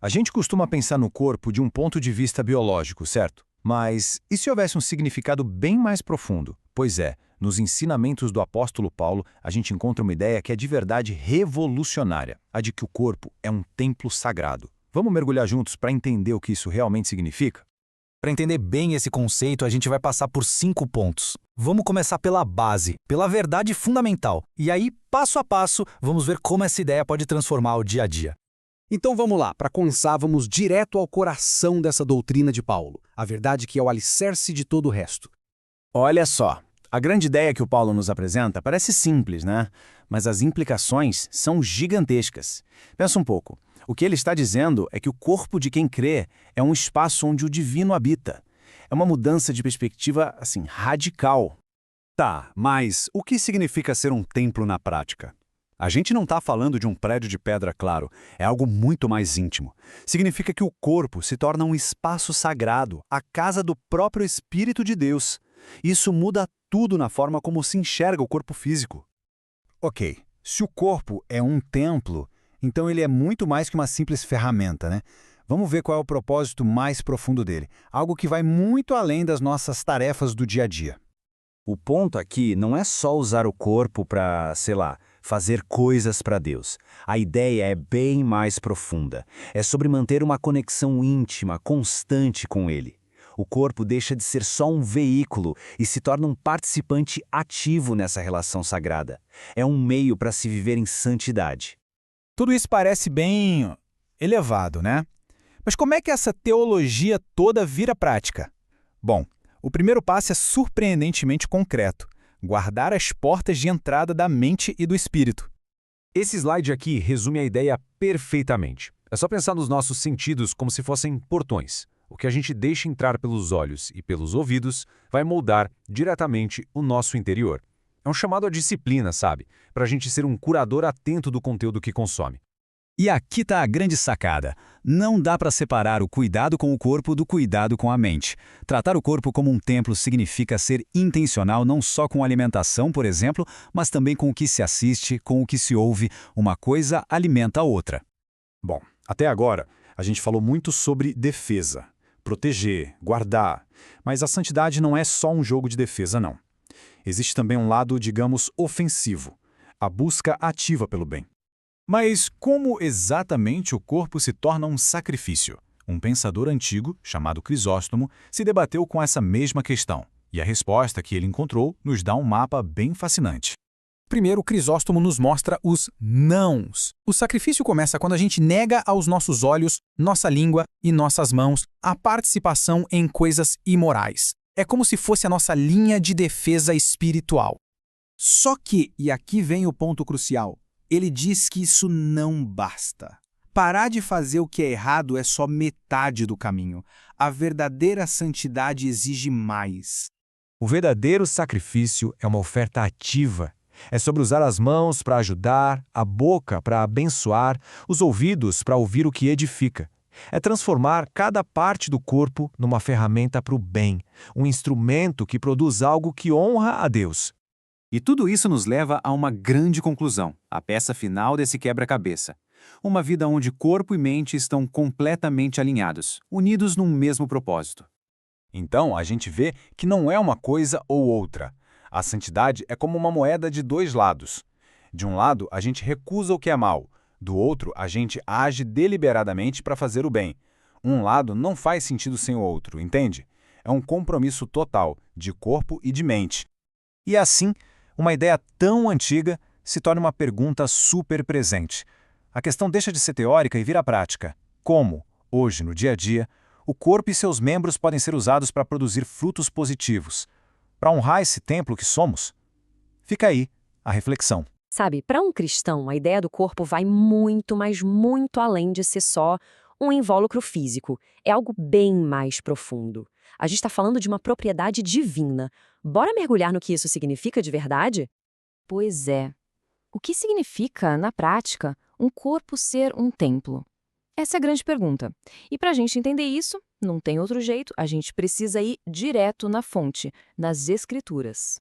A gente costuma pensar no corpo de um ponto de vista biológico, certo? Mas e se houvesse um significado bem mais profundo? Pois é, nos ensinamentos do apóstolo Paulo, a gente encontra uma ideia que é de verdade revolucionária, a de que o corpo é um templo sagrado. Vamos mergulhar juntos para entender o que isso realmente significa? Para entender bem esse conceito, a gente vai passar por 5 pontos. Vamos começar pela base, pela verdade fundamental. E aí, passo a passo, vamos ver como essa ideia pode transformar o dia a dia. Então vamos lá, para começar, vamos direto ao coração dessa doutrina de Paulo, a verdade que é o alicerce de todo o resto. Olha só, a grande ideia que o Paulo nos apresenta parece simples, né? Mas as implicações são gigantescas. Pensa um pouco. O que ele está dizendo é que o corpo de quem crê é um espaço onde o divino habita. É uma mudança de perspectiva, assim, radical. Tá, mas o que significa ser um templo na prática? A gente não está falando de um prédio de pedra, claro. É algo muito mais íntimo. Significa que o corpo se torna um espaço sagrado, a casa do próprio Espírito de Deus. Isso muda tudo na forma como se enxerga o corpo físico. Ok, se o corpo é um templo, então ele é muito mais que uma simples ferramenta, né? Vamos ver qual é o propósito mais profundo dele. Algo que vai muito além das nossas tarefas do dia a dia. O ponto aqui não é só usar o corpo para, sei lá, fazer coisas para Deus. A ideia é bem mais profunda. É sobre manter uma conexão íntima, constante com Ele. O corpo deixa de ser só um veículo e se torna um participante ativo nessa relação sagrada. É um meio para se viver em santidade. Tudo isso parece bem elevado, né? Mas como é que essa teologia toda vira prática? Bom, o primeiro passo é surpreendentemente concreto: guardar as portas de entrada da mente e do espírito. Esse slide aqui resume a ideia perfeitamente. É só pensar nos nossos sentidos como se fossem portões. O que a gente deixa entrar pelos olhos e pelos ouvidos vai moldar diretamente o nosso interior. É um chamado à disciplina, sabe? Para a gente ser um curador atento do conteúdo que consome. E aqui está a grande sacada. Não dá para separar o cuidado com o corpo do cuidado com a mente. Tratar o corpo como um templo significa ser intencional não só com a alimentação, por exemplo, mas também com o que se assiste, com o que se ouve. Uma coisa alimenta a outra. Bom, até agora a gente falou muito sobre defesa, proteger, guardar. Mas a santidade não é só um jogo de defesa, não. Existe também um lado, digamos, ofensivo, a busca ativa pelo bem. Mas como exatamente o corpo se torna um sacrifício? Um pensador antigo, chamado Crisóstomo, se debateu com essa mesma questão. E a resposta que ele encontrou nos dá um mapa bem fascinante. Primeiro, Crisóstomo nos mostra os nãos. O sacrifício começa quando a gente nega aos nossos olhos, nossa língua e nossas mãos a participação em coisas imorais. É como se fosse a nossa linha de defesa espiritual. Só que, e aqui vem o ponto crucial, ele diz que isso não basta. Parar de fazer o que é errado é só metade do caminho. A verdadeira santidade exige mais. O verdadeiro sacrifício é uma oferta ativa. É sobre usar as mãos para ajudar, a boca para abençoar, os ouvidos para ouvir o que edifica. É transformar cada parte do corpo numa ferramenta para o bem, um instrumento que produz algo que honra a Deus. E tudo isso nos leva a uma grande conclusão, a peça final desse quebra-cabeça. Uma vida onde corpo e mente estão completamente alinhados, unidos num mesmo propósito. Então, a gente vê que não é uma coisa ou outra. A santidade é como uma moeda de dois lados. De um lado, a gente recusa o que é mal. Do outro, a gente age deliberadamente para fazer o bem. Um lado não faz sentido sem o outro, entende? É um compromisso total, de corpo e de mente. E assim, uma ideia tão antiga se torna uma pergunta super presente. A questão deixa de ser teórica e vira prática. Como, hoje, no dia a dia, o corpo e seus membros podem ser usados para produzir frutos positivos? Para honrar esse templo que somos? Fica aí a reflexão. Sabe, para um cristão, a ideia do corpo vai muito, mas muito além de ser só um invólucro físico. É algo bem mais profundo. A gente está falando de uma propriedade divina. Bora mergulhar no que isso significa de verdade? Pois é. O que significa, na prática, um corpo ser um templo? Essa é a grande pergunta. E para a gente entender isso, não tem outro jeito, a gente precisa ir direto na fonte, nas Escrituras.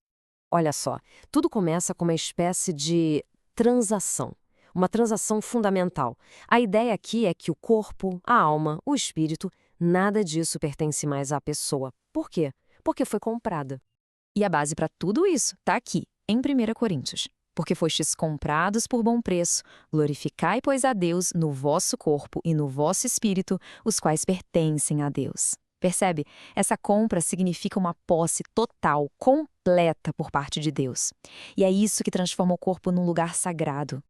Olha só, tudo começa com uma espécie de transação. uma transação fundamental. A ideia aqui é que o corpo, a alma, o espírito, nada disso pertence mais à pessoa. Por quê? Porque foi comprada. E a base para tudo isso está aqui, em 1 Coríntios. Porque fostes comprados por bom preço, glorificai, pois, a Deus no vosso corpo e no vosso espírito, os quais pertencem a Deus. Percebe? Essa compra significa uma posse total, completa por parte de Deus. E é isso que transforma o corpo num lugar sagrado.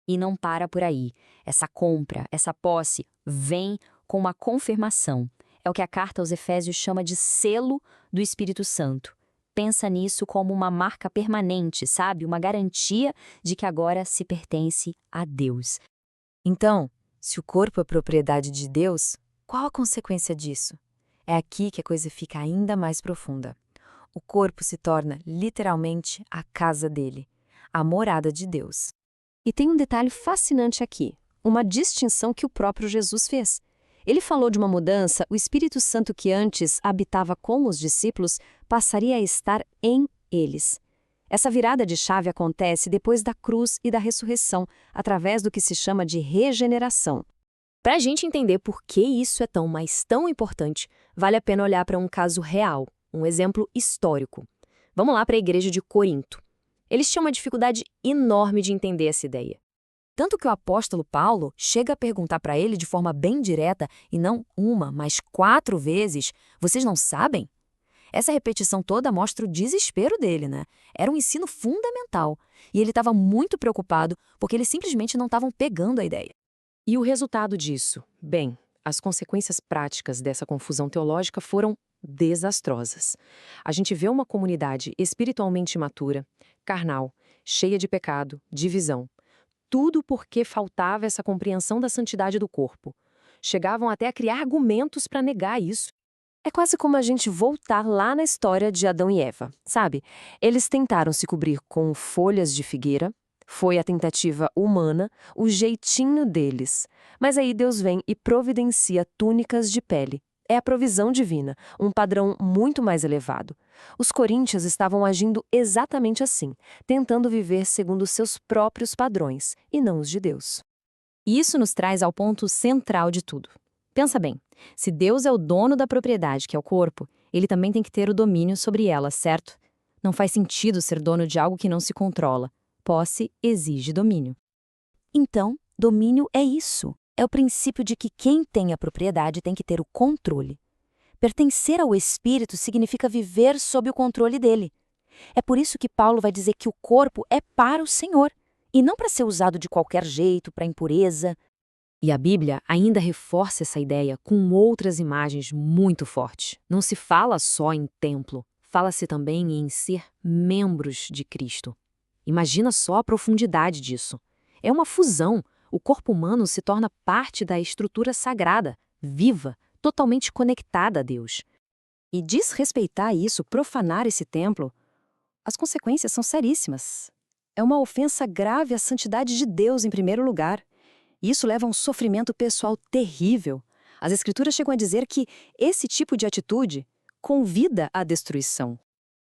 E não para por aí. Essa compra, essa posse, vem com uma confirmação. É o que a carta aos Efésios chama de selo do Espírito Santo. Pensa nisso como uma marca permanente, sabe? Uma garantia de que agora se pertence a Deus. Então, se o corpo é propriedade de Deus, qual a consequência disso? É aqui que a coisa fica ainda mais profunda. O corpo se torna, literalmente, a casa dele, a morada de Deus. E tem um detalhe fascinante aqui, uma distinção que o próprio Jesus fez. Ele falou de uma mudança, o Espírito Santo que antes habitava com os discípulos passaria a estar em eles. Essa virada de chave acontece depois da cruz e da ressurreição, através do que se chama de regeneração. Para a gente entender por que isso é tão importante, vale a pena olhar para um caso real, um exemplo histórico. Vamos lá para a igreja de Corinto. Eles tinham uma dificuldade enorme de entender essa ideia. Tanto que o apóstolo Paulo chega a perguntar para ele de forma bem direta, e não uma, mas 4 vezes, vocês não sabem? Essa repetição toda mostra o desespero dele, né? Era um ensino fundamental, e ele estava muito preocupado porque eles simplesmente não estavam pegando a ideia. E o resultado disso? Bem, as consequências práticas dessa confusão teológica foram desastrosas. A gente vê uma comunidade espiritualmente imatura, carnal, cheia de pecado, divisão. Tudo porque faltava essa compreensão da santidade do corpo. Chegavam até a criar argumentos para negar isso. É quase como a gente voltar lá na história de Adão e Eva, sabe? Eles tentaram se cobrir com folhas de figueira, foi a tentativa humana, o jeitinho deles. Mas aí Deus vem e providencia túnicas de pele. É a provisão divina, um padrão muito mais elevado. Os coríntios estavam agindo exatamente assim, tentando viver segundo seus próprios padrões, e não os de Deus. E isso nos traz ao ponto central de tudo. Pensa bem, se Deus é o dono da propriedade, que é o corpo, ele também tem que ter o domínio sobre ela, certo? Não faz sentido ser dono de algo que não se controla. Posse exige domínio. Então, domínio é isso. É o princípio de que quem tem a propriedade tem que ter o controle. Pertencer ao Espírito significa viver sob o controle dele. É por isso que Paulo vai dizer que o corpo é para o Senhor, e não para ser usado de qualquer jeito, para impureza. E a Bíblia ainda reforça essa ideia com outras imagens muito fortes. Não se fala só em templo, fala-se também em ser membros de Cristo. Imagina só a profundidade disso. É uma fusão. O corpo humano se torna parte da estrutura sagrada, viva, totalmente conectada a Deus. E desrespeitar isso, profanar esse templo, as consequências são seríssimas. É uma ofensa grave à santidade de Deus em primeiro lugar. E isso leva a um sofrimento pessoal terrível. As Escrituras chegam a dizer que esse tipo de atitude convida à destruição.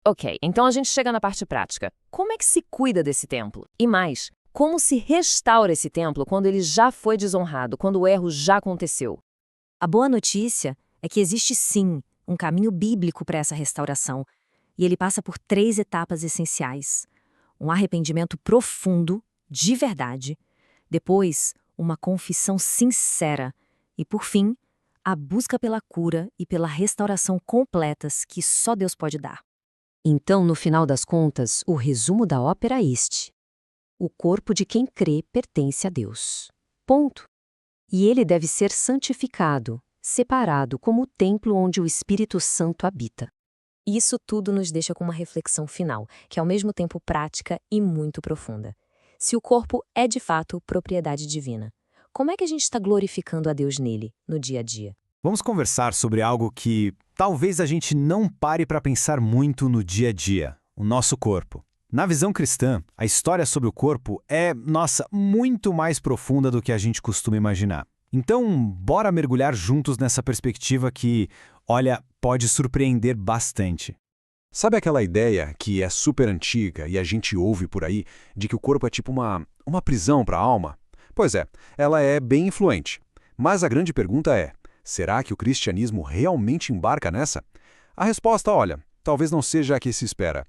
Ok, então a gente chega na parte prática. Como é que se cuida desse templo? E mais, como se restaura esse templo quando ele já foi desonrado, quando o erro já aconteceu? A boa notícia é que existe sim um caminho bíblico para essa restauração, e ele passa por 3 etapas essenciais. Um arrependimento profundo, de verdade, depois uma confissão sincera e, por fim, a busca pela cura e pela restauração completas que só Deus pode dar. Então, no final das contas, o resumo da ópera é este. O corpo de quem crê pertence a Deus. Ponto. E ele deve ser santificado, separado como o templo onde o Espírito Santo habita. Isso tudo nos deixa com uma reflexão final, que é ao mesmo tempo prática e muito profunda. Se o corpo é de fato propriedade divina, como é que a gente está glorificando a Deus nele, no dia a dia? Vamos conversar sobre algo que talvez a gente não pare para pensar muito no dia a dia, o nosso corpo. Na visão cristã, a história sobre o corpo é, muito mais profunda do que a gente costuma imaginar. Então, bora mergulhar juntos nessa perspectiva que, olha, pode surpreender bastante. Sabe aquela ideia que é super antiga e a gente ouve por aí, de que o corpo é tipo uma prisão para a alma? Pois é, ela é bem influente. Mas a grande pergunta é, será que o cristianismo realmente embarca nessa? A resposta, olha, talvez não seja a que se espera.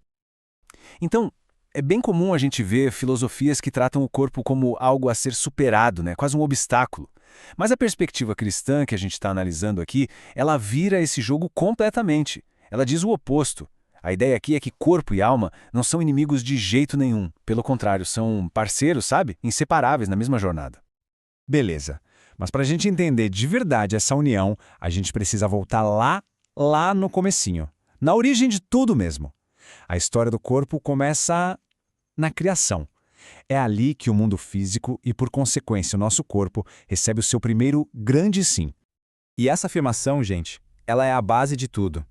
Então, é bem comum a gente ver filosofias que tratam o corpo como algo a ser superado, né? Quase um obstáculo. Mas a perspectiva cristã que a gente está analisando aqui, ela vira esse jogo completamente. Ela diz o oposto. A ideia aqui é que corpo e alma não são inimigos de jeito nenhum. Pelo contrário, são parceiros, sabe? Inseparáveis na mesma jornada. Beleza. Mas para a gente entender de verdade essa união, a gente precisa voltar lá no comecinho. Na origem de tudo mesmo. A história do corpo começa na criação. É ali que o mundo físico e, por consequência, o nosso corpo recebe o seu primeiro grande sim. E essa afirmação, gente, ela é a base de tudo.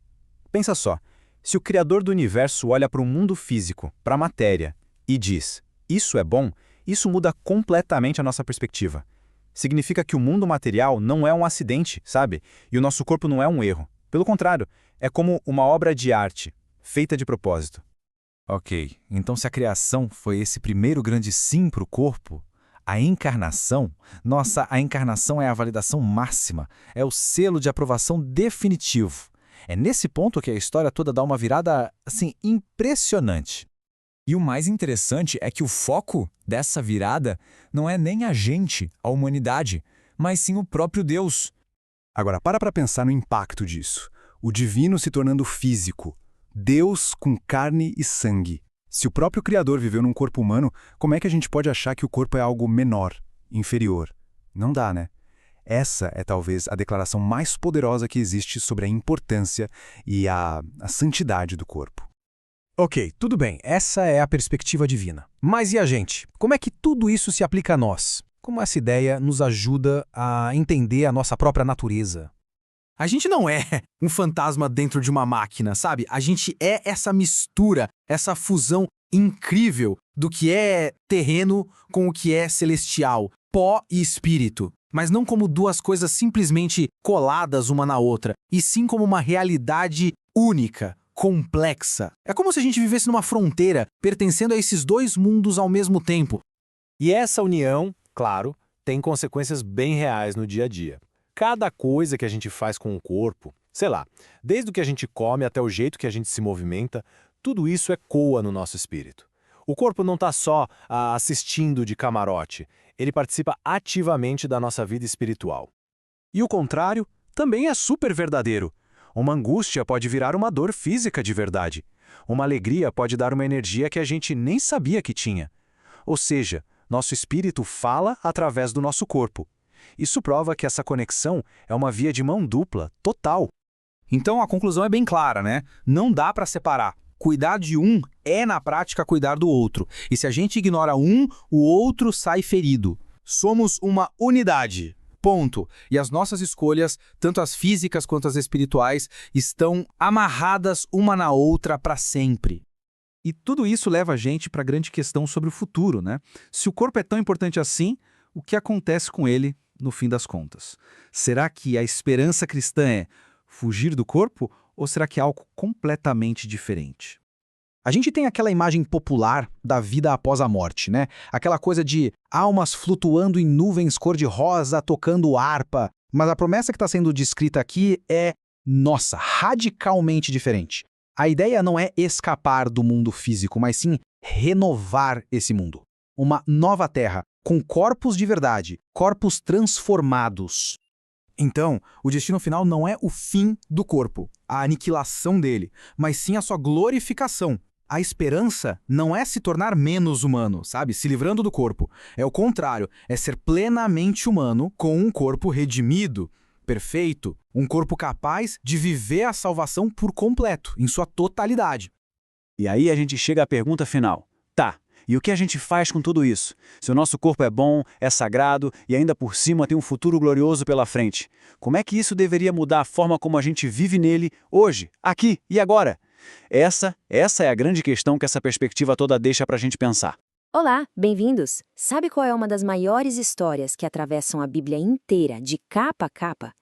Pensa só, se o Criador do Universo olha para o mundo físico, para a matéria, e diz, isso é bom, isso muda completamente a nossa perspectiva. Significa que o mundo material não é um acidente, sabe? E o nosso corpo não é um erro. Pelo contrário, é como uma obra de arte, feita de propósito. Ok, então se a criação foi esse primeiro grande sim para o corpo, a encarnação, a encarnação é a validação máxima, é o selo de aprovação definitivo. É nesse ponto que a história toda dá uma virada, assim, impressionante. E o mais interessante é que o foco dessa virada não é nem a gente, a humanidade, mas sim o próprio Deus. Agora, para pensar no impacto disso. O divino se tornando físico. Deus com carne e sangue. Se o próprio Criador viveu num corpo humano, como é que a gente pode achar que o corpo é algo menor, inferior? Não dá, né? Essa é talvez a declaração mais poderosa que existe sobre a importância e a santidade do corpo. Ok, tudo bem, essa é a perspectiva divina. Mas e a gente? Como é que tudo isso se aplica a nós? Como essa ideia nos ajuda a entender a nossa própria natureza? A gente não é um fantasma dentro de uma máquina, sabe? A gente é essa mistura, essa fusão incrível do que é terreno com o que é celestial, pó e espírito. Mas não como duas coisas simplesmente coladas uma na outra, e sim como uma realidade única, complexa. É como se a gente vivesse numa fronteira, pertencendo a esses dois mundos ao mesmo tempo. E essa união, claro, tem consequências bem reais no dia a dia. Cada coisa que a gente faz com o corpo, sei lá, desde o que a gente come até o jeito que a gente se movimenta, tudo isso ecoa no nosso espírito. O corpo não está só assistindo de camarote, ele participa ativamente da nossa vida espiritual. E o contrário também é super verdadeiro. Uma angústia pode virar uma dor física de verdade. Uma alegria pode dar uma energia que a gente nem sabia que tinha. Ou seja, nosso espírito fala através do nosso corpo. Isso prova que essa conexão é uma via de mão dupla, total. Então a conclusão é bem clara, né? Não dá para separar. Cuidar de um é, na prática, cuidar do outro. E se a gente ignora um, o outro sai ferido. Somos uma unidade. Ponto. E as nossas escolhas, tanto as físicas quanto as espirituais, estão amarradas uma na outra para sempre. E tudo isso leva a gente para a grande questão sobre o futuro, né? Se o corpo é tão importante assim, o que acontece com ele no fim das contas? Será que a esperança cristã é fugir do corpo ou será que é algo completamente diferente? A gente tem aquela imagem popular da vida após a morte, né? Aquela coisa de almas flutuando em nuvens cor-de-rosa tocando harpa. Mas a promessa que está sendo descrita aqui é, nossa, radicalmente diferente. A ideia não é escapar do mundo físico, mas sim renovar esse mundo. Uma nova terra, com corpos de verdade, corpos transformados. Então, o destino final não é o fim do corpo, a aniquilação dele, mas sim a sua glorificação. A esperança não é se tornar menos humano, sabe? Se livrando do corpo. É o contrário, é ser plenamente humano com um corpo redimido, perfeito, um corpo capaz de viver a salvação por completo, em sua totalidade. E aí a gente chega à pergunta final. Tá, e o que a gente faz com tudo isso? Se o nosso corpo é bom, é sagrado e ainda por cima tem um futuro glorioso pela frente, como é que isso deveria mudar a forma como a gente vive nele hoje, aqui e agora? Essa é a grande questão que essa perspectiva toda deixa pra gente pensar. Olá, bem-vindos! Sabe qual é uma das maiores histórias que atravessam a Bíblia inteira, de capa a capa?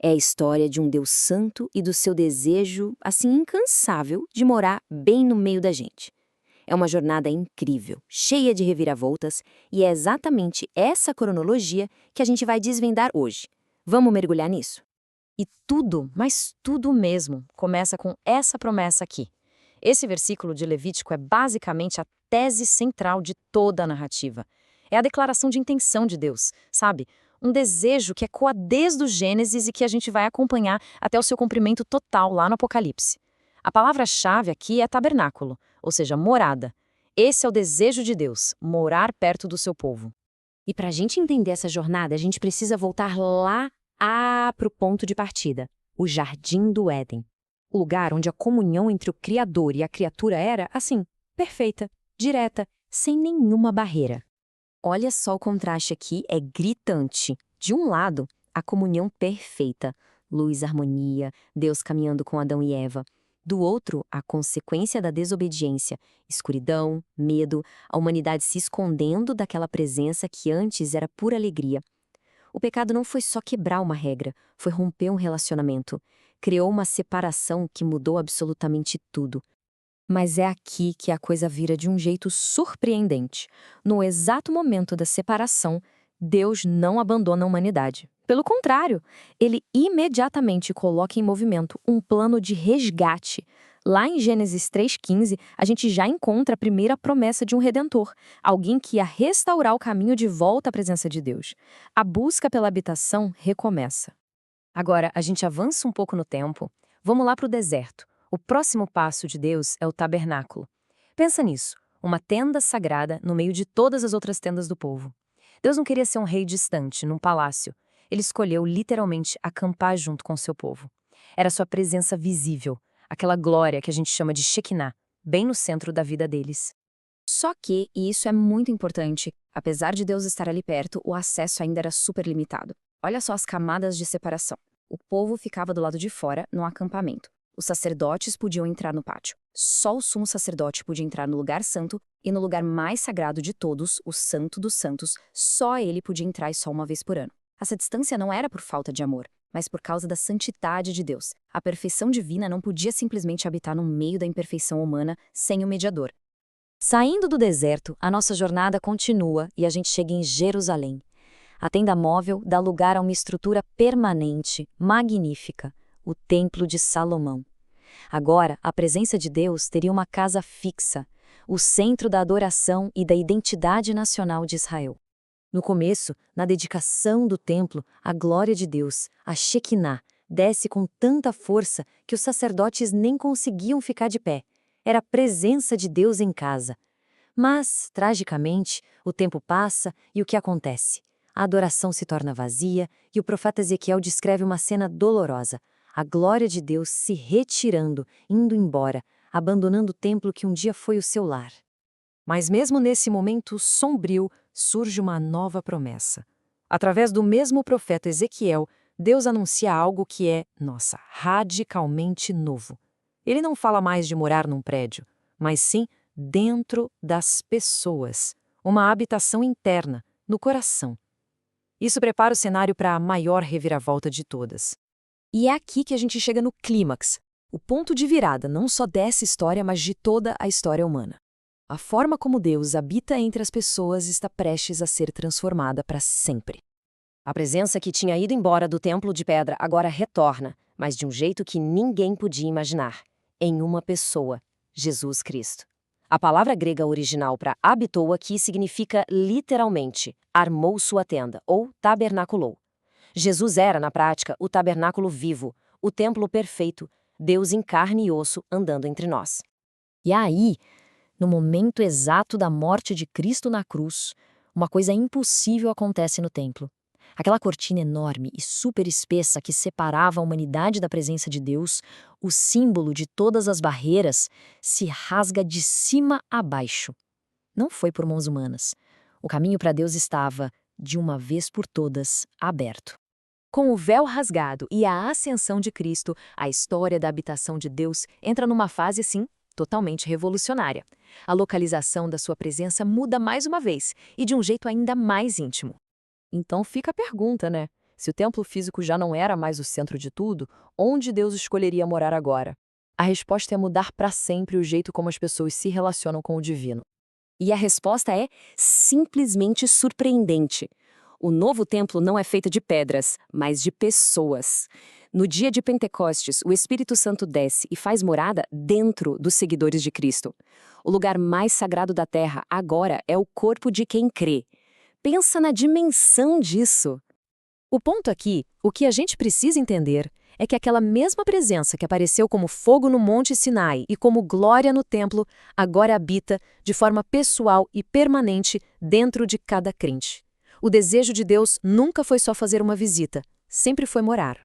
É a história de um Deus santo e do seu desejo, assim, incansável de morar bem no meio da gente. É uma jornada incrível, cheia de reviravoltas, e é exatamente essa cronologia que a gente vai desvendar hoje. Vamos mergulhar nisso? E tudo, mas tudo mesmo, começa com essa promessa aqui. Esse versículo de Levítico é basicamente a tese central de toda a narrativa. É a declaração de intenção de Deus, sabe? Um desejo que ecoa desde o Gênesis e que a gente vai acompanhar até o seu cumprimento total lá no Apocalipse. A palavra-chave aqui é tabernáculo, ou seja, morada. Esse é o desejo de Deus, morar perto do seu povo. E para a gente entender essa jornada, a gente precisa voltar lá para o ponto de partida, o Jardim do Éden. O lugar onde a comunhão entre o Criador e a criatura era, assim, perfeita, direta, sem nenhuma barreira. Olha só o contraste aqui, é gritante. De um lado, a comunhão perfeita, luz, harmonia, Deus caminhando com Adão e Eva. Do outro, a consequência da desobediência, escuridão, medo, a humanidade se escondendo daquela presença que antes era pura alegria. O pecado não foi só quebrar uma regra, foi romper um relacionamento. Criou uma separação que mudou absolutamente tudo. Mas é aqui que a coisa vira de um jeito surpreendente. No exato momento da separação, Deus não abandona a humanidade. Pelo contrário, ele imediatamente coloca em movimento um plano de resgate. Lá em Gênesis 3,15, a gente já encontra a primeira promessa de um redentor, alguém que ia restaurar o caminho de volta à presença de Deus. A busca pela habitação recomeça. Agora, a gente avança um pouco no tempo. Vamos lá para o deserto. O próximo passo de Deus é o tabernáculo. Pensa nisso, uma tenda sagrada no meio de todas as outras tendas do povo. Deus não queria ser um rei distante, num palácio. Ele escolheu literalmente acampar junto com seu povo. Era sua presença visível, aquela glória que a gente chama de Shekinah, bem no centro da vida deles. Só que, e isso é muito importante, apesar de Deus estar ali perto, o acesso ainda era super limitado. Olha só as camadas de separação. O povo ficava do lado de fora, no acampamento. Os sacerdotes podiam entrar no pátio. Só o sumo sacerdote podia entrar no lugar santo, e no lugar mais sagrado de todos, o Santo dos Santos, só ele podia entrar e só uma vez por ano. Essa distância não era por falta de amor, mas por causa da santidade de Deus. A perfeição divina não podia simplesmente habitar no meio da imperfeição humana sem o mediador. Saindo do deserto, a nossa jornada continua e a gente chega em Jerusalém. A tenda móvel dá lugar a uma estrutura permanente, magnífica, o Templo de Salomão. Agora, a presença de Deus teria uma casa fixa, o centro da adoração e da identidade nacional de Israel. No começo, na dedicação do templo, a glória de Deus, a Shekinah, desce com tanta força que os sacerdotes nem conseguiam ficar de pé. Era a presença de Deus em casa. Mas, tragicamente, o tempo passa e o que acontece? A adoração se torna vazia e o profeta Ezequiel descreve uma cena dolorosa. A glória de Deus se retirando, indo embora, abandonando o templo que um dia foi o seu lar. Mas mesmo nesse momento sombrio, surge uma nova promessa. Através do mesmo profeta Ezequiel, Deus anuncia algo que é, radicalmente novo. Ele não fala mais de morar num prédio, mas sim dentro das pessoas, uma habitação interna, no coração. Isso prepara o cenário para a maior reviravolta de todas. E é aqui que a gente chega no clímax, o ponto de virada não só dessa história, mas de toda a história humana. A forma como Deus habita entre as pessoas está prestes a ser transformada para sempre. A presença que tinha ido embora do templo de pedra agora retorna, mas de um jeito que ninguém podia imaginar, em uma pessoa, Jesus Cristo. A palavra grega original para habitou aqui significa literalmente armou sua tenda ou tabernaculou. Jesus era, na prática, o tabernáculo vivo, o templo perfeito, Deus em carne e osso andando entre nós. E aí, no momento exato da morte de Cristo na cruz, uma coisa impossível acontece no templo. Aquela cortina enorme e super espessa que separava a humanidade da presença de Deus, o símbolo de todas as barreiras, se rasga de cima a baixo. Não foi por mãos humanas. O caminho para Deus estava, de uma vez por todas, aberto. Com o véu rasgado e a ascensão de Cristo, a história da habitação de Deus entra numa fase, sim, totalmente revolucionária. A localização da sua presença muda mais uma vez, e de um jeito ainda mais íntimo. Então fica a pergunta, né? Se o templo físico já não era mais o centro de tudo, onde Deus escolheria morar agora? A resposta é mudar para sempre o jeito como as pessoas se relacionam com o divino. E a resposta é simplesmente surpreendente. O novo templo não é feito de pedras, mas de pessoas. No dia de Pentecostes, o Espírito Santo desce e faz morada dentro dos seguidores de Cristo. O lugar mais sagrado da terra agora é o corpo de quem crê. Pensa na dimensão disso. O ponto aqui, o que a gente precisa entender, é que aquela mesma presença que apareceu como fogo no Monte Sinai e como glória no templo, agora habita de forma pessoal e permanente dentro de cada crente. O desejo de Deus nunca foi só fazer uma visita, sempre foi morar.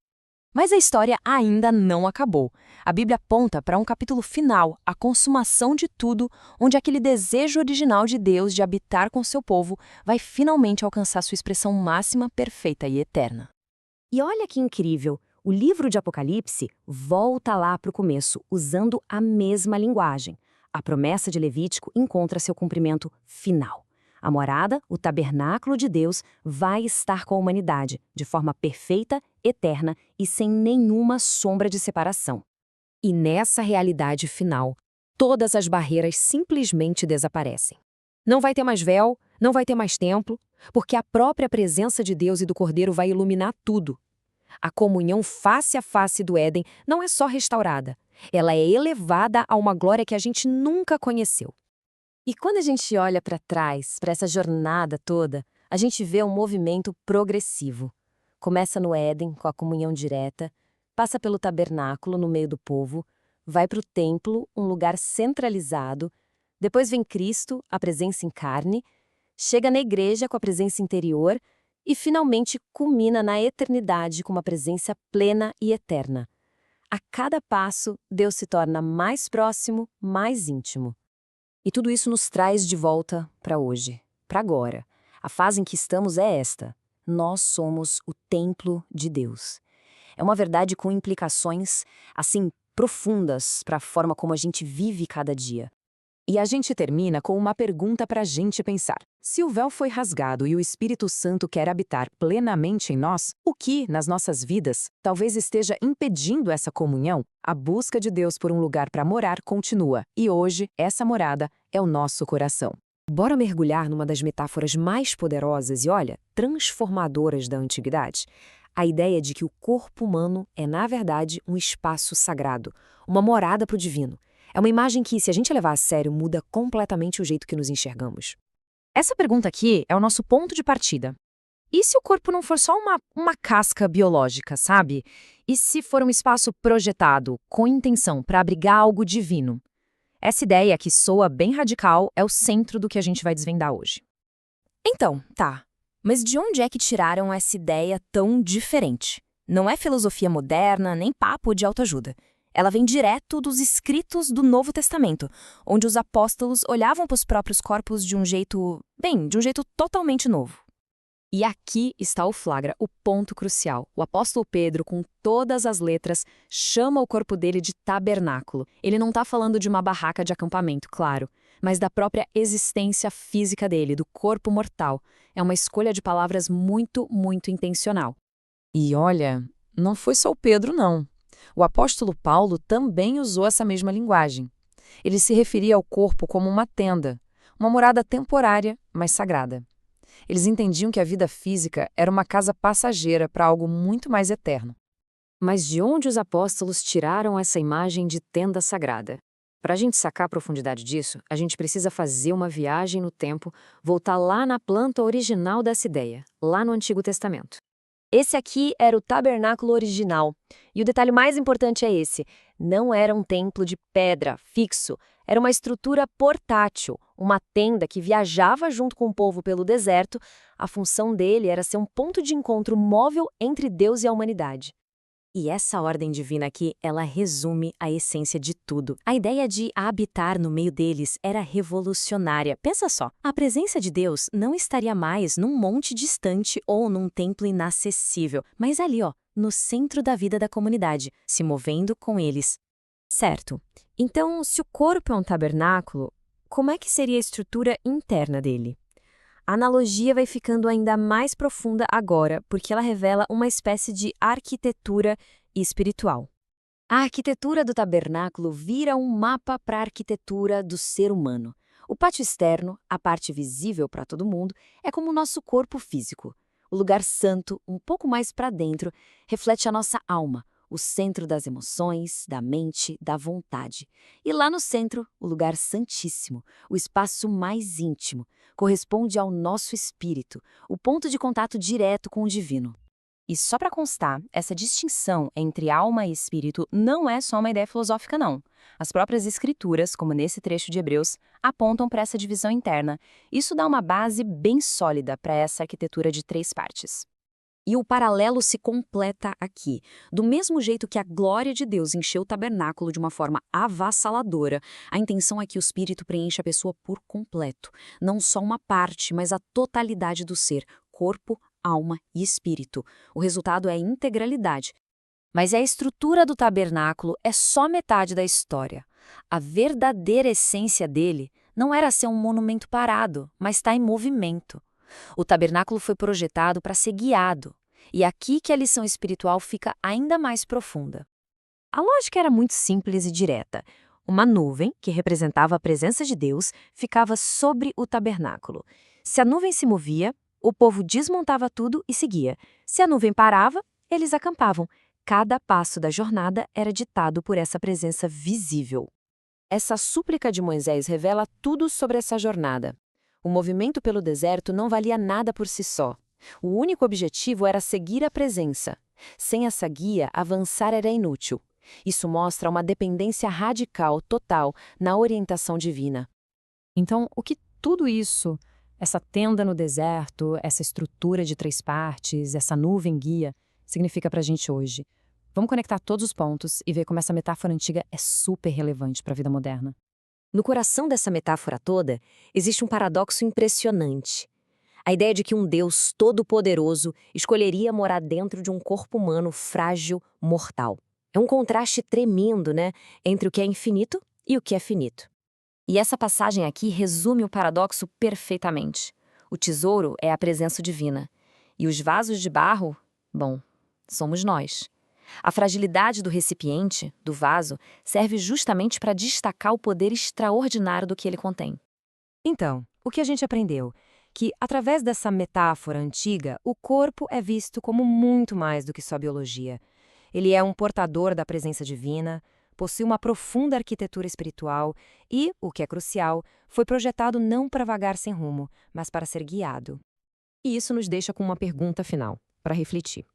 Mas a história ainda não acabou. A Bíblia aponta para um capítulo final, a consumação de tudo, onde aquele desejo original de Deus de habitar com seu povo vai finalmente alcançar sua expressão máxima, perfeita e eterna. E olha que incrível! O livro de Apocalipse volta lá para o começo, usando a mesma linguagem. A promessa de Levítico encontra seu cumprimento final. A morada, o tabernáculo de Deus, vai estar com a humanidade, de forma perfeita, eterna e sem nenhuma sombra de separação. E nessa realidade final, todas as barreiras simplesmente desaparecem. Não vai ter mais véu, não vai ter mais templo, porque a própria presença de Deus e do Cordeiro vai iluminar tudo. A comunhão face a face do Éden não é só restaurada, ela é elevada a uma glória que a gente nunca conheceu. E quando a gente olha para trás, para essa jornada toda, a gente vê um movimento progressivo. Começa no Éden, com a comunhão direta, passa pelo tabernáculo no meio do povo, vai para o templo, um lugar centralizado, depois vem Cristo, a presença em carne, chega na igreja com a presença interior e finalmente culmina na eternidade com uma presença plena e eterna. A cada passo, Deus se torna mais próximo, mais íntimo. E tudo isso nos traz de volta para hoje, para agora. A fase em que estamos é esta. Nós somos o templo de Deus. É uma verdade com implicações, assim, profundas para a forma como a gente vive cada dia. E a gente termina com uma pergunta para a gente pensar. Se o véu foi rasgado e o Espírito Santo quer habitar plenamente em nós, o que, nas nossas vidas, talvez esteja impedindo essa comunhão? A busca de Deus por um lugar para morar continua, e hoje, essa morada é o nosso coração. Bora mergulhar numa das metáforas mais poderosas e, olha, transformadoras da antiguidade? A ideia de que o corpo humano é, na verdade, um espaço sagrado, uma morada para o divino. É uma imagem que, se a gente levar a sério, muda completamente o jeito que nos enxergamos. Essa pergunta aqui é o nosso ponto de partida. E se o corpo não for só uma casca biológica, sabe? E se for um espaço projetado, com intenção, para abrigar algo divino? Essa ideia, que soa bem radical, é o centro do que a gente vai desvendar hoje. Então, tá. Mas de onde é que tiraram essa ideia tão diferente? Não é filosofia moderna, nem papo de autoajuda. Ela vem direto dos escritos do Novo Testamento, onde os apóstolos olhavam para os próprios corpos de um jeito totalmente novo. E aqui está o flagra, o ponto crucial. O apóstolo Pedro, com todas as letras, chama o corpo dele de tabernáculo. Ele não está falando de uma barraca de acampamento, claro, mas da própria existência física dele, do corpo mortal. É uma escolha de palavras muito, muito intencional. E olha, não foi só o Pedro, não. O apóstolo Paulo também usou essa mesma linguagem. Ele se referia ao corpo como uma tenda, uma morada temporária, mas sagrada. Eles entendiam que a vida física era uma casa passageira para algo muito mais eterno. Mas de onde os apóstolos tiraram essa imagem de tenda sagrada? Para a gente sacar a profundidade disso, a gente precisa fazer uma viagem no tempo, voltar lá na planta original dessa ideia, lá no Antigo Testamento. Esse aqui era o tabernáculo original. E o detalhe mais importante é esse: não era um templo de pedra, fixo. Era uma estrutura portátil, uma tenda que viajava junto com o povo pelo deserto. A função dele era ser um ponto de encontro móvel entre Deus e a humanidade. E essa ordem divina aqui, ela resume a essência de tudo. A ideia de habitar no meio deles era revolucionária. Pensa só, a presença de Deus não estaria mais num monte distante ou num templo inacessível, mas ali, no centro da vida da comunidade, se movendo com eles. Certo. Então, se o corpo é um tabernáculo, como é que seria a estrutura interna dele? A analogia vai ficando ainda mais profunda agora, porque ela revela uma espécie de arquitetura espiritual. A arquitetura do tabernáculo vira um mapa para a arquitetura do ser humano. O pátio externo, a parte visível para todo mundo, é como o nosso corpo físico. O lugar santo, um pouco mais para dentro, reflete a nossa alma, o centro das emoções, da mente, da vontade. E lá no centro, o lugar santíssimo, o espaço mais íntimo, corresponde ao nosso espírito, o ponto de contato direto com o divino. E só para constar, essa distinção entre alma e espírito não é só uma ideia filosófica, não. As próprias escrituras, como nesse trecho de Hebreus, apontam para essa divisão interna. Isso dá uma base bem sólida para essa arquitetura de 3 partes. E o paralelo se completa aqui. Do mesmo jeito que a glória de Deus encheu o tabernáculo de uma forma avassaladora, a intenção é que o Espírito preencha a pessoa por completo. Não só uma parte, mas a totalidade do ser, corpo, alma e espírito. O resultado é a integralidade. Mas a estrutura do tabernáculo é só metade da história. A verdadeira essência dele não era ser um monumento parado, mas está em movimento. O tabernáculo foi projetado para ser guiado, e é aqui que a lição espiritual fica ainda mais profunda. A lógica era muito simples e direta. Uma nuvem, que representava a presença de Deus, ficava sobre o tabernáculo. Se a nuvem se movia, o povo desmontava tudo e seguia. Se a nuvem parava, eles acampavam. Cada passo da jornada era ditado por essa presença visível. Essa súplica de Moisés revela tudo sobre essa jornada. O movimento pelo deserto não valia nada por si só. O único objetivo era seguir a presença. Sem essa guia, avançar era inútil. Isso mostra uma dependência radical, total, na orientação divina. Então, o que tudo isso, essa tenda no deserto, essa estrutura de 3 partes, essa nuvem guia, significa para a gente hoje? Vamos conectar todos os pontos e ver como essa metáfora antiga é super relevante para a vida moderna. No coração dessa metáfora toda, existe um paradoxo impressionante. A ideia de que um Deus todo-poderoso escolheria morar dentro de um corpo humano frágil, mortal. É um contraste tremendo, né, entre o que é infinito e o que é finito. E essa passagem aqui resume o paradoxo perfeitamente. O tesouro é a presença divina. E os vasos de barro, bom, somos nós. A fragilidade do recipiente, do vaso, serve justamente para destacar o poder extraordinário do que ele contém. Então, o que a gente aprendeu? Que, através dessa metáfora antiga, o corpo é visto como muito mais do que só biologia. Ele é um portador da presença divina, possui uma profunda arquitetura espiritual e, o que é crucial, foi projetado não para vagar sem rumo, mas para ser guiado. E isso nos deixa com uma pergunta final, para refletir.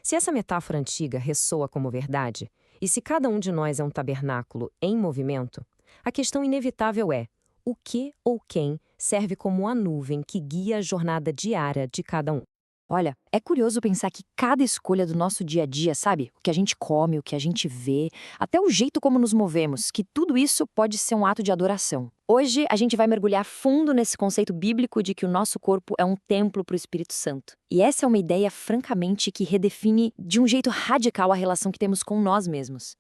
Se essa metáfora antiga ressoa como verdade, e se cada um de nós é um tabernáculo em movimento, a questão inevitável é: o que ou quem serve como a nuvem que guia a jornada diária de cada um? Olha, é curioso pensar que cada escolha do nosso dia a dia, sabe? O que a gente come, o que a gente vê, até o jeito como nos movemos, que tudo isso pode ser um ato de adoração. Hoje, a gente vai mergulhar fundo nesse conceito bíblico de que o nosso corpo é um templo para o Espírito Santo. E essa é uma ideia, francamente, que redefine de um jeito radical a relação que temos com nós mesmos.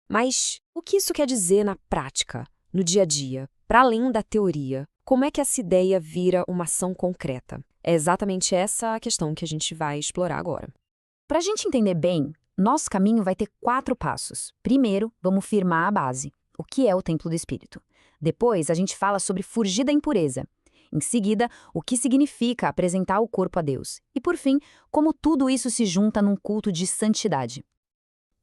Mas o que isso quer dizer na prática, no dia a dia, para além da teoria? Como é que essa ideia vira uma ação concreta? É exatamente essa a questão que a gente vai explorar agora. Para a gente entender bem, nosso caminho vai ter 4 passos. Primeiro, vamos firmar a base, o que é o templo do Espírito. Depois, a gente fala sobre fugir da impureza. Em seguida, o que significa apresentar o corpo a Deus. E, por fim, como tudo isso se junta num culto de santidade.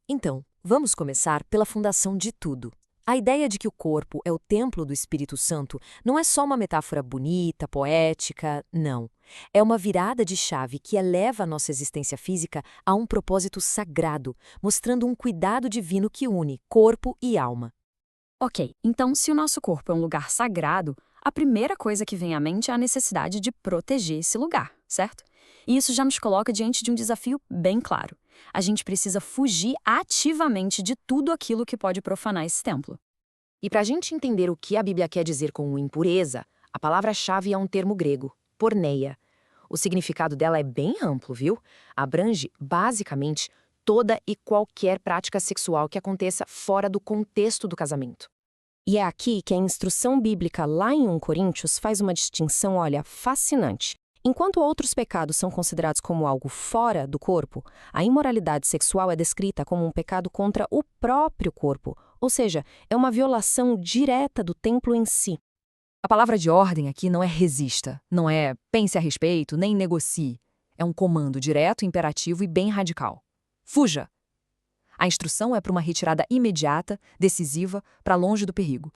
Então, vamos começar pela fundação de tudo. A ideia de que o corpo é o templo do Espírito Santo não é só uma metáfora bonita, poética, não. É uma virada de chave que eleva a nossa existência física a um propósito sagrado, mostrando um cuidado divino que une corpo e alma. Ok, então se o nosso corpo é um lugar sagrado, a primeira coisa que vem à mente é a necessidade de proteger esse lugar, certo? E isso já nos coloca diante de um desafio bem claro. A gente precisa fugir ativamente de tudo aquilo que pode profanar esse templo. E para a gente entender o que a Bíblia quer dizer com impureza, a palavra-chave é um termo grego, porneia. O significado dela é bem amplo, viu? Abrange, basicamente, toda e qualquer prática sexual que aconteça fora do contexto do casamento. E é aqui que a instrução bíblica lá em 1 Coríntios faz uma distinção, olha, fascinante. Enquanto outros pecados são considerados como algo fora do corpo, a imoralidade sexual é descrita como um pecado contra o próprio corpo, ou seja, é uma violação direta do templo em si. A palavra de ordem aqui não é resista, não é pense a respeito, nem negocie. É um comando direto, imperativo e bem radical. Fuja! A instrução é para uma retirada imediata, decisiva, para longe do perigo.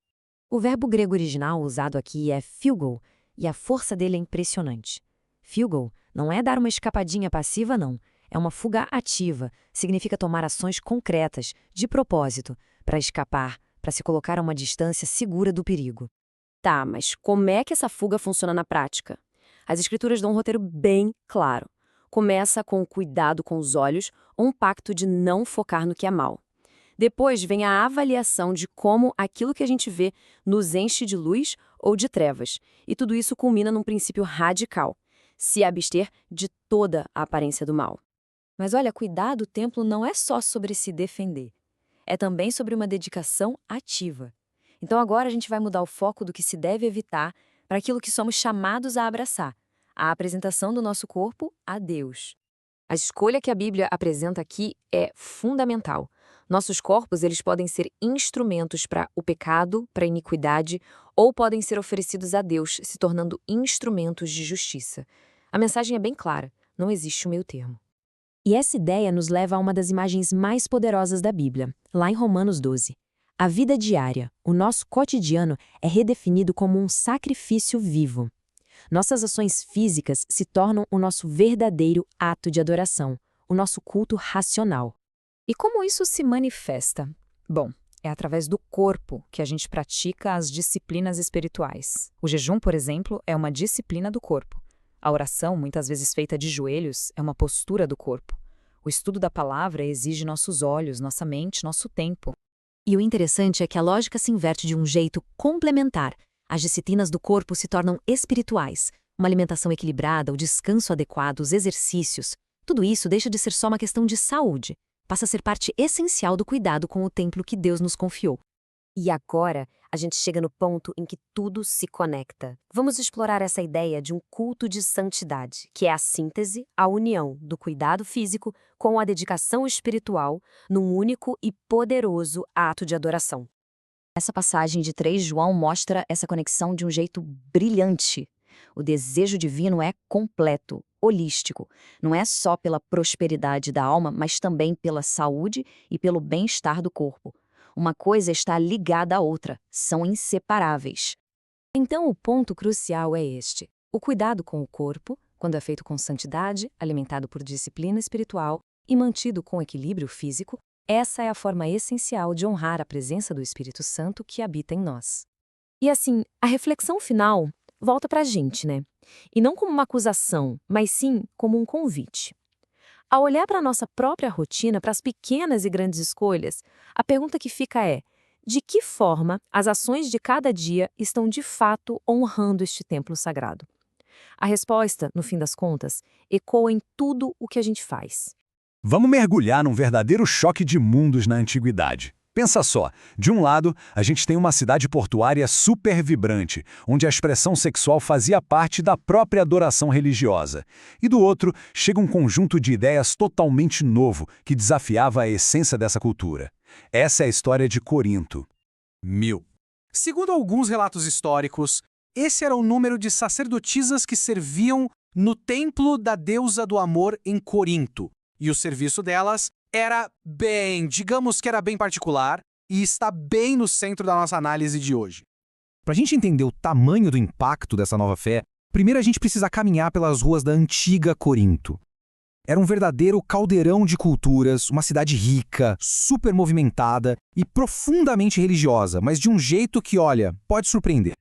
O verbo grego original usado aqui é philgo, e a força dele é impressionante. Philgo não é dar uma escapadinha passiva, não. É uma fuga ativa. Significa tomar ações concretas, de propósito, para escapar, para se colocar a uma distância segura do perigo. Tá, mas como é que essa fuga funciona na prática? As escrituras dão um roteiro bem claro. Começa com o cuidado com os olhos, um pacto de não focar no que é mal. Depois vem a avaliação de como aquilo que a gente vê nos enche de luz ou de trevas. E tudo isso culmina num princípio radical: se abster de toda a aparência do mal. Mas olha, cuidar do templo não é só sobre se defender. É também sobre uma dedicação ativa. Então agora a gente vai mudar o foco do que se deve evitar para aquilo que somos chamados a abraçar: a apresentação do nosso corpo a Deus. A escolha que a Bíblia apresenta aqui é fundamental. Nossos corpos, eles podem ser instrumentos para o pecado, para a iniquidade, ou podem ser oferecidos a Deus, se tornando instrumentos de justiça. A mensagem é bem clara, não existe um meio termo. E essa ideia nos leva a uma das imagens mais poderosas da Bíblia, lá em Romanos 12. A vida diária, o nosso cotidiano, é redefinido como um sacrifício vivo. Nossas ações físicas se tornam o nosso verdadeiro ato de adoração, o nosso culto racional. E como isso se manifesta? Bom, é através do corpo que a gente pratica as disciplinas espirituais. O jejum, por exemplo, é uma disciplina do corpo. A oração, muitas vezes feita de joelhos, é uma postura do corpo. O estudo da palavra exige nossos olhos, nossa mente, nosso tempo. E o interessante é que a lógica se inverte de um jeito complementar. As disciplinas do corpo se tornam espirituais. Uma alimentação equilibrada, o descanso adequado, os exercícios. Tudo isso deixa de ser só uma questão de saúde. Passa a ser parte essencial do cuidado com o templo que Deus nos confiou. E agora, a gente chega no ponto em que tudo se conecta. Vamos explorar essa ideia de um culto de santidade, que é a síntese, a união do cuidado físico com a dedicação espiritual num único e poderoso ato de adoração. Essa passagem de 3 João mostra essa conexão de um jeito brilhante. O desejo divino é completo, holístico. Não é só pela prosperidade da alma, mas também pela saúde e pelo bem-estar do corpo. Uma coisa está ligada à outra, são inseparáveis. Então o ponto crucial é este: o cuidado com o corpo, quando é feito com santidade, alimentado por disciplina espiritual e mantido com equilíbrio físico, essa é a forma essencial de honrar a presença do Espírito Santo que habita em nós. E assim, a reflexão final volta pra gente, né? E não como uma acusação, mas sim como um convite. Ao olhar para a nossa própria rotina, para as pequenas e grandes escolhas, a pergunta que fica é: de que forma as ações de cada dia estão de fato honrando este templo sagrado? A resposta, no fim das contas, ecoa em tudo o que a gente faz. Vamos mergulhar num verdadeiro choque de mundos na antiguidade. Pensa só, de um lado, a gente tem uma cidade portuária super vibrante, onde a expressão sexual fazia parte da própria adoração religiosa. E do outro, chega um conjunto de ideias totalmente novo, que desafiava a essência dessa cultura. Essa é a história de Corinto. 1000. Segundo alguns relatos históricos, esse era o número de sacerdotisas que serviam no templo da deusa do amor em Corinto. E o serviço delas era digamos que era bem particular e está bem no centro da nossa análise de hoje. Para a gente entender o tamanho do impacto dessa nova fé, primeiro a gente precisa caminhar pelas ruas da antiga Corinto. Era um verdadeiro caldeirão de culturas, uma cidade rica, super movimentada e profundamente religiosa, mas de um jeito que, olha, pode surpreender.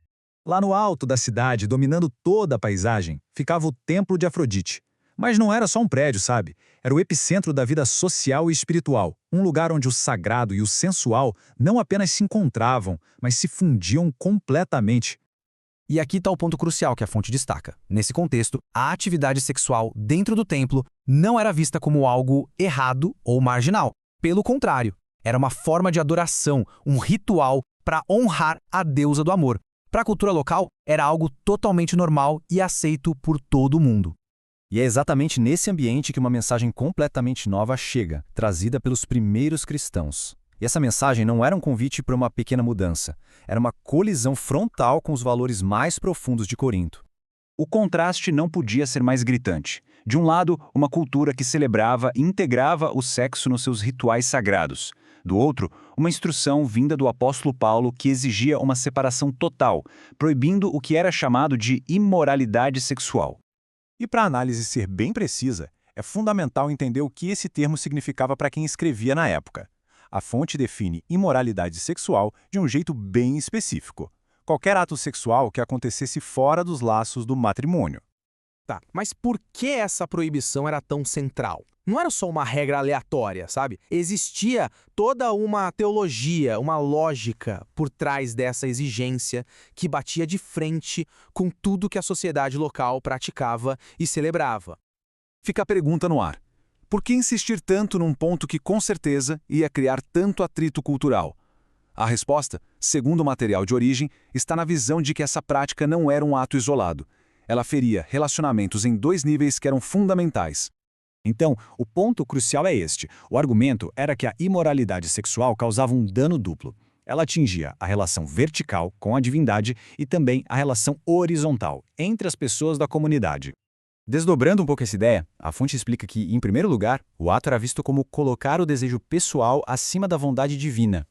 Lá no alto da cidade, dominando toda a paisagem, ficava o Templo de Afrodite. Mas não era só um prédio, sabe? Era o epicentro da vida social e espiritual, um lugar onde o sagrado e o sensual não apenas se encontravam, mas se fundiam completamente. E aqui está o ponto crucial que a fonte destaca. Nesse contexto, a atividade sexual dentro do templo não era vista como algo errado ou marginal. Pelo contrário, era uma forma de adoração, um ritual para honrar a deusa do amor. Para a cultura local, era algo totalmente normal e aceito por todo mundo. E é exatamente nesse ambiente que uma mensagem completamente nova chega, trazida pelos primeiros cristãos. E essa mensagem não era um convite para uma pequena mudança, era uma colisão frontal com os valores mais profundos de Corinto. O contraste não podia ser mais gritante. De um lado, uma cultura que celebrava e integrava o sexo nos seus rituais sagrados. Do outro, uma instrução vinda do apóstolo Paulo que exigia uma separação total, proibindo o que era chamado de imoralidade sexual. E para a análise ser bem precisa, é fundamental entender o que esse termo significava para quem escrevia na época. A fonte define imoralidade sexual de um jeito bem específico. Qualquer ato sexual que acontecesse fora dos laços do matrimônio. Tá, mas por que essa proibição era tão central? Não era só uma regra aleatória, sabe? Existia toda uma teologia, uma lógica por trás dessa exigência que batia de frente com tudo que a sociedade local praticava e celebrava. Fica a pergunta no ar. Por que insistir tanto num ponto que com certeza ia criar tanto atrito cultural? A resposta, segundo o material de origem, está na visão de que essa prática não era um ato isolado. Ela feria relacionamentos em dois níveis que eram fundamentais. Então, o ponto crucial é este. O argumento era que a imoralidade sexual causava um dano duplo. Ela atingia a relação vertical com a divindade e também a relação horizontal entre as pessoas da comunidade. Desdobrando um pouco essa ideia, a fonte explica que, em primeiro lugar, o ato era visto como colocar o desejo pessoal acima da vontade divina.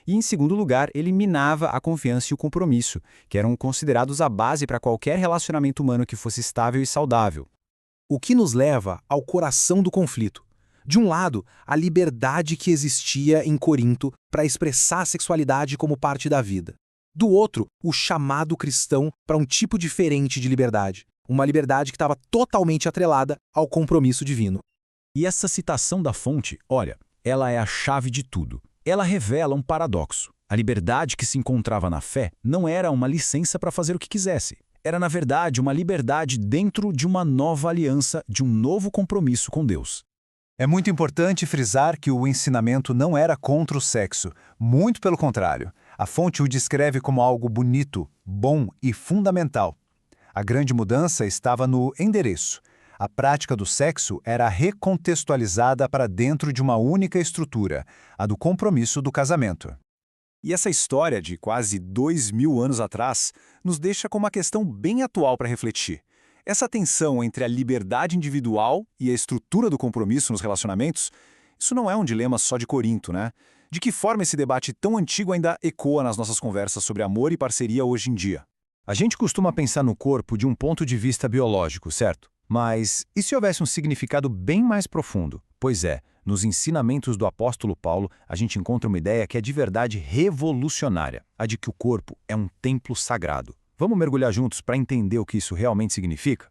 E, em segundo lugar, ele minava a confiança e o compromisso, que eram considerados a base para qualquer relacionamento humano que fosse estável e saudável. O que nos leva ao coração do conflito. De um lado, a liberdade que existia em Corinto para expressar a sexualidade como parte da vida. Do outro, o chamado cristão para um tipo diferente de liberdade. Uma liberdade que estava totalmente atrelada ao compromisso divino. E essa citação da fonte, olha, ela é a chave de tudo. Ela revela um paradoxo. A liberdade que se encontrava na fé não era uma licença para fazer o que quisesse. Era, na verdade, uma liberdade dentro de uma nova aliança, de um novo compromisso com Deus. É muito importante frisar que o ensinamento não era contra o sexo, muito pelo contrário. A fonte o descreve como algo bonito, bom e fundamental. A grande mudança estava no endereço. A prática do sexo era recontextualizada para dentro de uma única estrutura, a do compromisso do casamento. E essa história de quase 2000 anos atrás nos deixa com uma questão bem atual para refletir. Essa tensão entre a liberdade individual e a estrutura do compromisso nos relacionamentos, isso não é um dilema só de Corinto, né? De que forma esse debate tão antigo ainda ecoa nas nossas conversas sobre amor e parceria hoje em dia? A gente costuma pensar no corpo de um ponto de vista biológico, certo? Mas e se houvesse um significado bem mais profundo? Pois é, nos ensinamentos do apóstolo Paulo, a gente encontra uma ideia que é de verdade revolucionária, a de que o corpo é um templo sagrado. Vamos mergulhar juntos para entender o que isso realmente significa?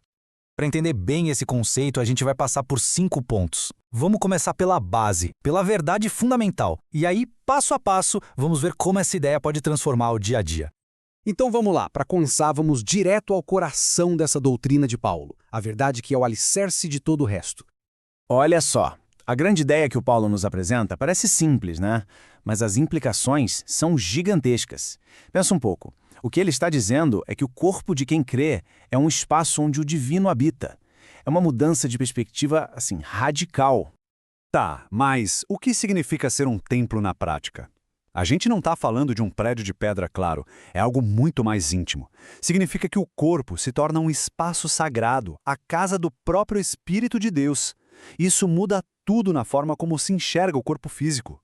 Para entender bem esse conceito, a gente vai passar por 5 pontos. Vamos começar pela base, pela verdade fundamental. E aí, passo a passo, vamos ver como essa ideia pode transformar o dia a dia. Então vamos lá, para começar, vamos direto ao coração dessa doutrina de Paulo, a verdade que é o alicerce de todo o resto. Olha só, a grande ideia que o Paulo nos apresenta parece simples, né? Mas as implicações são gigantescas. Pensa um pouco. O que ele está dizendo é que o corpo de quem crê é um espaço onde o divino habita. É uma mudança de perspectiva, assim, radical. Tá, mas o que significa ser um templo na prática? A gente não está falando de um prédio de pedra, claro, é algo muito mais íntimo. Significa que o corpo se torna um espaço sagrado, a casa do próprio Espírito de Deus. Isso muda tudo na forma como se enxerga o corpo físico.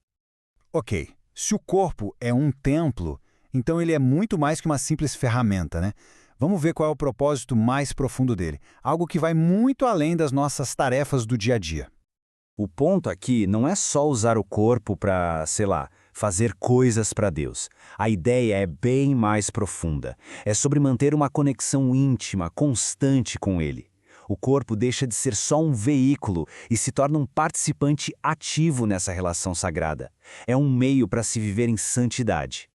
Ok, se o corpo é um templo, então ele é muito mais que uma simples ferramenta, né? Vamos ver qual é o propósito mais profundo dele, algo que vai muito além das nossas tarefas do dia a dia. O ponto aqui não é só usar o corpo para, sei lá, fazer coisas para Deus. A ideia é bem mais profunda. É sobre manter uma conexão íntima, constante com Ele. O corpo deixa de ser só um veículo e se torna um participante ativo nessa relação sagrada. É um meio para se viver em santidade.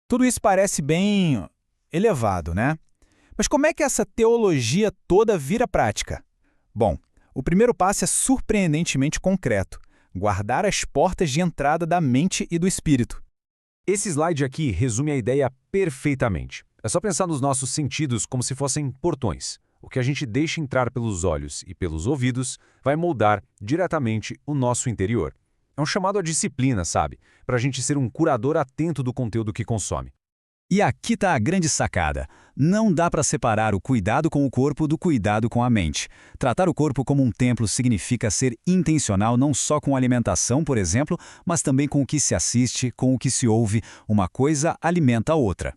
Tudo isso parece bem elevado, né? Mas como é que essa teologia toda vira prática? Bom, o primeiro passo é surpreendentemente concreto: guardar as portas de entrada da mente e do espírito. Esse slide aqui resume a ideia perfeitamente. É só pensar nos nossos sentidos como se fossem portões. O que a gente deixa entrar pelos olhos e pelos ouvidos vai moldar diretamente o nosso interior. É um chamado à disciplina, sabe? Para a gente ser um curador atento do conteúdo que consome. E aqui está a grande sacada. Não dá para separar o cuidado com o corpo do cuidado com a mente. Tratar o corpo como um templo significa ser intencional não só com a alimentação, por exemplo, mas também com o que se assiste, com o que se ouve. Uma coisa alimenta a outra.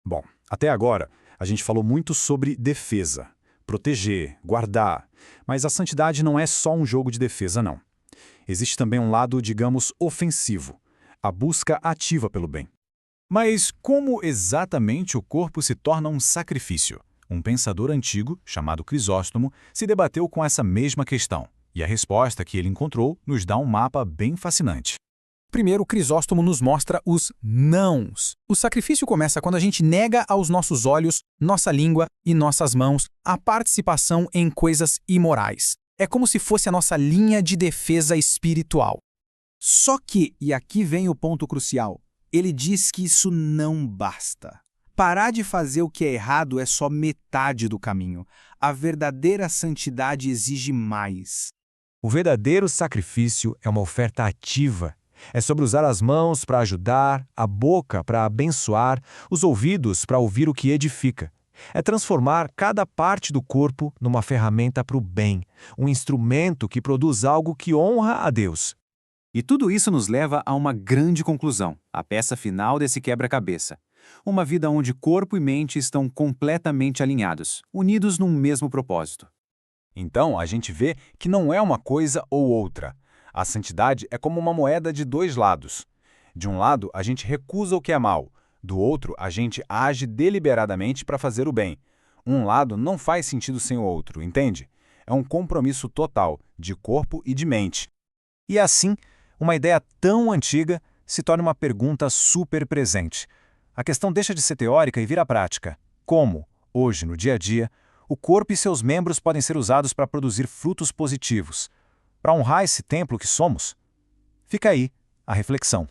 Bom, até agora a gente falou muito sobre defesa, proteger, guardar. Mas a santidade não é só um jogo de defesa, não. Existe também um lado, digamos, ofensivo. A busca ativa pelo bem. Mas como exatamente o corpo se torna um sacrifício? Um pensador antigo, chamado Crisóstomo, se debateu com essa mesma questão, e a resposta que ele encontrou nos dá um mapa bem fascinante. Primeiro, Crisóstomo nos mostra os nãos. O sacrifício começa quando a gente nega aos nossos olhos, nossa língua e nossas mãos a participação em coisas imorais. É como se fosse a nossa linha de defesa espiritual. Só que, e aqui vem o ponto crucial, ele diz que isso não basta. Parar de fazer o que é errado é só metade do caminho. A verdadeira santidade exige mais. O verdadeiro sacrifício é uma oferta ativa. É sobre usar as mãos para ajudar, a boca para abençoar, os ouvidos para ouvir o que edifica. É transformar cada parte do corpo numa ferramenta para o bem, um instrumento que produz algo que honra a Deus. E tudo isso nos leva a uma grande conclusão, a peça final desse quebra-cabeça. Uma vida onde corpo e mente estão completamente alinhados, unidos num mesmo propósito. Então, a gente vê que não é uma coisa ou outra. A santidade é como uma moeda de dois lados. De um lado, a gente recusa o que é mal. Do outro, a gente age deliberadamente para fazer o bem. Um lado não faz sentido sem o outro, entende? É um compromisso total, de corpo e de mente. E assim, uma ideia tão antiga se torna uma pergunta super presente. A questão deixa de ser teórica e vira prática. Como, hoje, no dia a dia, o corpo e seus membros podem ser usados para produzir frutos positivos, para honrar esse templo que somos? Fica aí a reflexão.